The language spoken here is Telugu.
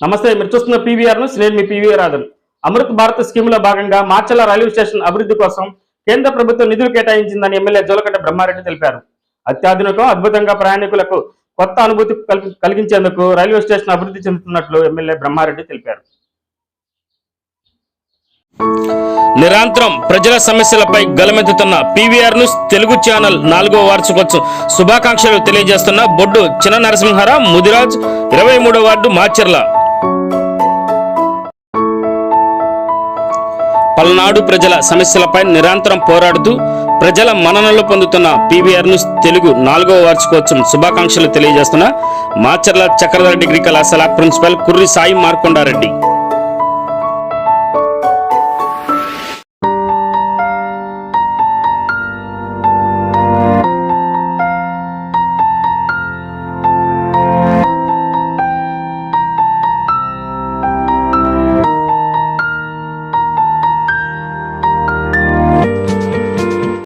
నమస్తే, మీరు చూస్తున్న పీవీఆర్ న్యూస్. నేను మీ పీవీఆర్ రాజన్. అమృత్ భారత్ స్కీమ్లో భాగంగా మార్చల రైల్వే స్టేషన్ అభివృద్ధి కోసం కేంద్ర ప్రభుత్వం నిధులు కేటాయించిందని ఎమ్మెల్యే జోలకండ బ్రహ్మారెడ్డి తెలిపారు. అత్యాధునికం, అద్భుతంగా ప్రయాణికులకు కొత్త అనుభూతి కలిగించేందుకు రైల్వే స్టేషన్ అభివృద్ధి చెందుతున్నట్లు ఎమ్మెల్యే బ్రహ్మారెడ్డి తెలిపారు. నిరంతరం ప్రజల సమస్యలపై గలమెత్తుతున్న పీవీఆర్ న్యూస్ తెలుగు ఛానల్ 4వ వార్షికోత్సవం శుభాకాంక్షలు తెలియజేస్తున్న బొడ్డు చిన్న నరసింహారావు, ముదిరాజ్, 23వ వార్డు, మాచర్ల. పల్నాడు ప్రజల సమస్యలపై నిరంతరం పోరాడుతూ ప్రజల మన్ననలు పొందుతున్న పీవీఆర్ న్యూస్ తెలుగు 4వ వార్షికోత్సవం శుభాకాంక్షలు తెలియజేస్తున్న మాచర్ల చక్రధర డిగ్రీ కళాశాల ప్రిన్సిపల్ కుర్రి సాయి మార్కొండారెడ్డి.